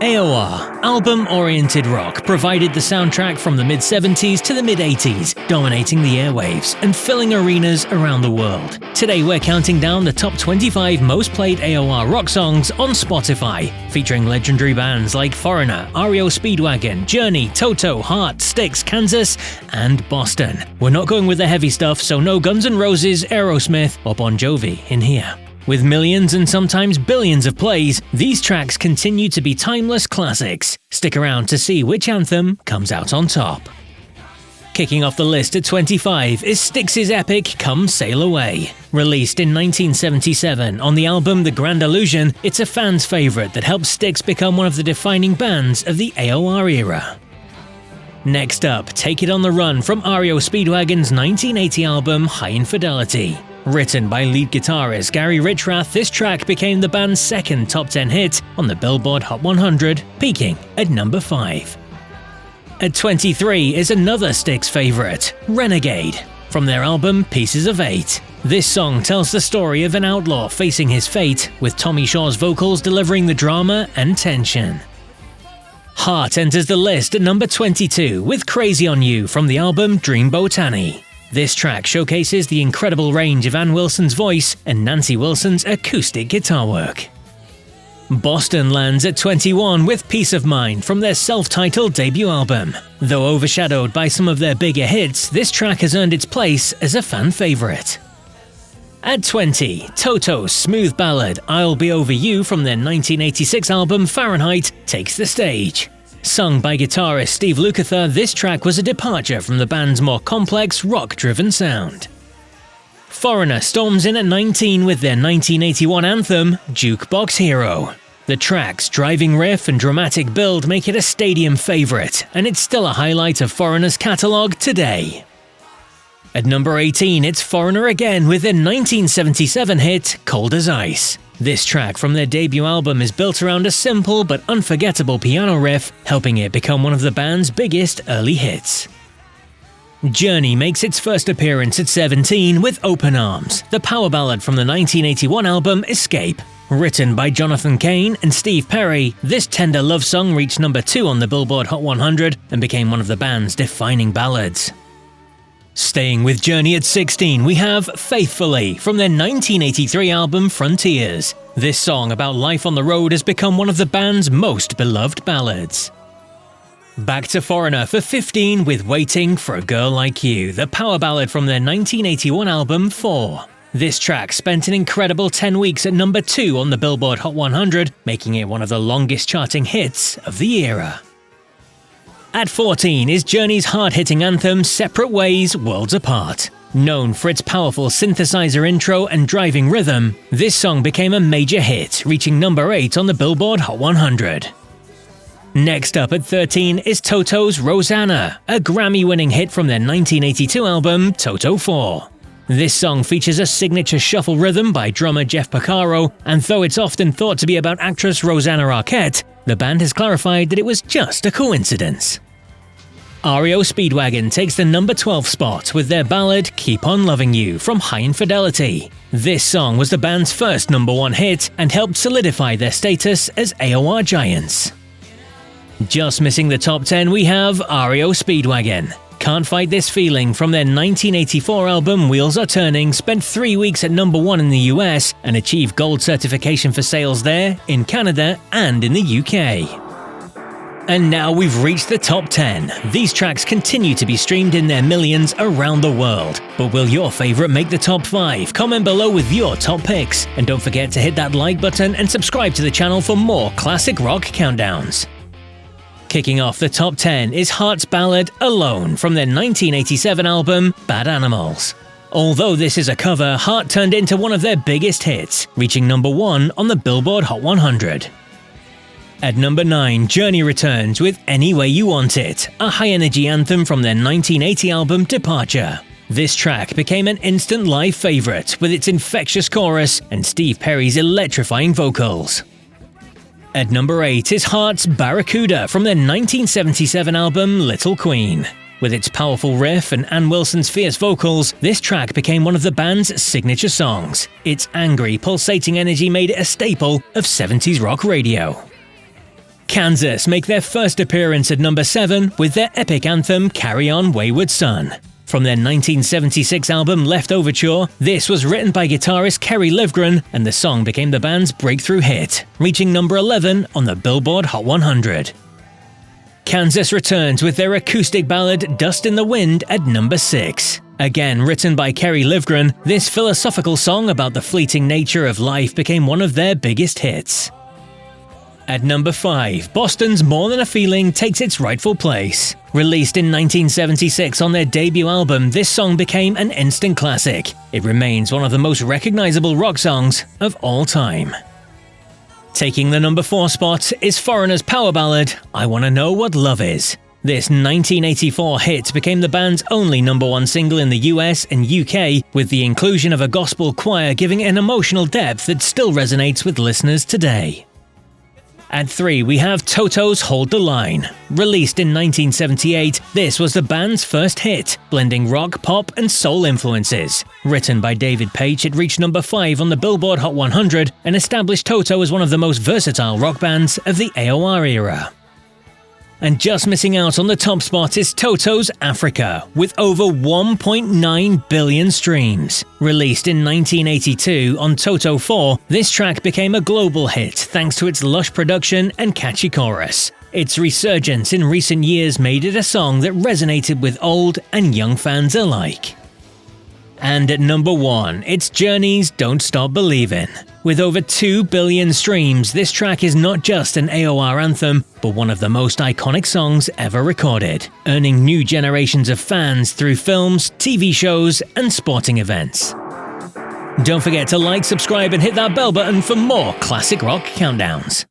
AOR, album-oriented rock, provided the soundtrack from the mid-70s to the mid-80s, dominating the airwaves and filling arenas around the world. Today we're counting down the top 25 most played AOR rock songs on Spotify, featuring legendary bands like Foreigner, REO Speedwagon, Journey, Toto, Heart, Styx, Kansas, and Boston. We're not going with the heavy stuff, so no Guns N' Roses, Aerosmith, or Bon Jovi in here. With millions and sometimes billions of plays, these tracks continue to be timeless classics. Stick around to see which anthem comes out on top. Kicking off the list at 25 is Styx's epic Come Sail Away. Released in 1977 on the album The Grand Illusion, it's a fan's favourite that helped Styx become one of the defining bands of the AOR era. Next up, Take It on the Run from REO Speedwagon's 1980 album High Infidelity. Written by lead guitarist Gary Richrath, this track became the band's second top 10 hit on the Billboard Hot 100, peaking at number 5. At 23 is another Styx favourite, Renegade, from their album Pieces of Eight. This song tells the story of an outlaw facing his fate, with Tommy Shaw's vocals delivering the drama and tension. Heart enters the list at number 22 with Crazy on You from the album Dreamboat Annie. This track showcases the incredible range of Ann Wilson's voice and Nancy Wilson's acoustic guitar work. Boston lands at 21 with Peace of Mind from their self-titled debut album. Though overshadowed by some of their bigger hits, this track has earned its place as a fan favorite. At 20, Toto's smooth ballad I'll Be Over You from their 1986 album Fahrenheit takes the stage. Sung by guitarist Steve Lukather, this track was a departure from the band's more complex, rock-driven sound. Foreigner storms in at 19 with their 1981 anthem, Jukebox Hero. The track's driving riff and dramatic build make it a stadium favourite, and it's still a highlight of Foreigner's catalogue today. At number 18, it's Foreigner again with their 1977 hit, Cold as Ice. This track from their debut album is built around a simple but unforgettable piano riff, helping it become one of the band's biggest early hits. Journey makes its first appearance at 17 with Open Arms, the power ballad from the 1981 album Escape. Written by Jonathan Cain and Steve Perry, this tender love song reached number 2 on the Billboard Hot 100 and became one of the band's defining ballads. Staying with Journey at 16, we have Faithfully from their 1983 album Frontiers. This song about life on the road has become one of the band's most beloved ballads. Back to Foreigner for 15 with Waiting for a Girl Like You, the power ballad from their 1981 album 4. This track spent an incredible 10 weeks at number 2 on the Billboard Hot 100, making it one of the longest charting hits of the era. At 14 is Journey's hard-hitting anthem Separate Ways, Worlds Apart. Known for its powerful synthesizer intro and driving rhythm, this song became a major hit, reaching number 8 on the Billboard Hot 100. Next up at 13 is Toto's Rosanna, a Grammy-winning hit from their 1982 album Toto 4. This song features a signature shuffle rhythm by drummer Jeff Porcaro, and though it's often thought to be about actress Rosanna Arquette, the band has clarified that it was just a coincidence. REO Speedwagon takes the number 12 spot with their ballad Keep On Loving You from High Infidelity. This song was the band's first number 1 hit and helped solidify their status as AOR giants. Just missing the top 10 we have REO Speedwagon. Can't Fight This Feeling from their 1984 album Wheels Are Turning spent 3 weeks at number 1 in the US and achieved gold certification for sales there, in Canada and in the UK. And now we've reached the top 10. These tracks continue to be streamed in their millions around the world. But will your favourite make the top 5? Comment below with your top picks. And don't forget to hit that like button and subscribe to the channel for more classic rock countdowns. Kicking off the top 10 is Heart's ballad Alone from their 1987 album Bad Animals. Although this is a cover, Heart turned into one of their biggest hits, reaching number 1 on the Billboard Hot 100. At number 9, Journey returns with Any Way You Want It, a high-energy anthem from their 1980 album Departure. This track became an instant live favourite with its infectious chorus and Steve Perry's electrifying vocals. At number 8 is Heart's Barracuda from their 1977 album Little Queen. With its powerful riff and Ann Wilson's fierce vocals, this track became one of the band's signature songs. Its angry, pulsating energy made it a staple of 70s rock radio. Kansas make their first appearance at number 7 with their epic anthem Carry On Wayward Son. From their 1976 album Left Overture, this was written by guitarist Kerry Livgren, and the song became the band's breakthrough hit, reaching number 11 on the Billboard Hot 100. Kansas returns with their acoustic ballad Dust in the Wind at number 6. Again written by Kerry Livgren, this philosophical song about the fleeting nature of life became one of their biggest hits. At number 5, Boston's More Than a Feeling takes its rightful place. Released in 1976 on their debut album, this song became an instant classic. It remains one of the most recognizable rock songs of all time. Taking the number 4 spot is Foreigner's power ballad, I Wanna Know What Love Is. This 1984 hit became the band's only number 1 single in the US and UK, with the inclusion of a gospel choir giving an emotional depth that still resonates with listeners today. At 3, we have Toto's Hold the Line. Released in 1978, this was the band's first hit, blending rock, pop, and soul influences. Written by David Paich, it reached number 5 on the Billboard Hot 100 and established Toto as one of the most versatile rock bands of the AOR era. And just missing out on the top spot is Toto's Africa, with over 1.9 billion streams. Released in 1982 on Toto 4, this track became a global hit thanks to its lush production and catchy chorus. Its resurgence in recent years made it a song that resonated with old and young fans alike. And at number 1, it's Journey's Don't Stop Believin'. With over 2 billion streams, this track is not just an AOR anthem, but one of the most iconic songs ever recorded, earning new generations of fans through films, TV shows, and sporting events. Don't forget to like, subscribe, and hit that bell button for more classic rock countdowns.